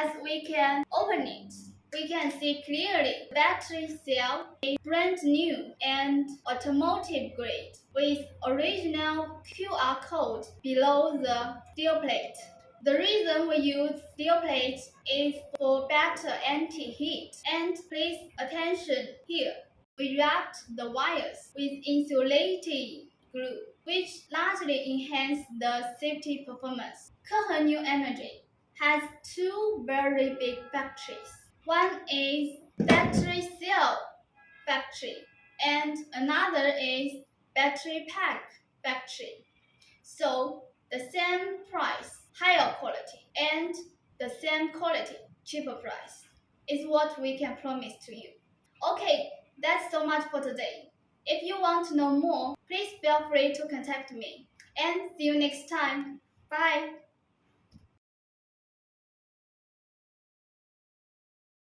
As we can open it, we can see clearly the battery cell is brand new and automotive grade with original QR code below the steel plate. The reason we use steel plate is for better anti-heat. And please attention here. We wrapped the wires with insulating glue, which largely enhances the safety performance. Keheng New Energy has two very big factories. One is battery cell factory and another is battery pack factory. So the same price, higher quality, and the same quality, cheaper price is what we can promise to you. Okay, that's so much for today. If you want to know more, please feel free to contact me. And see you next time. Bye.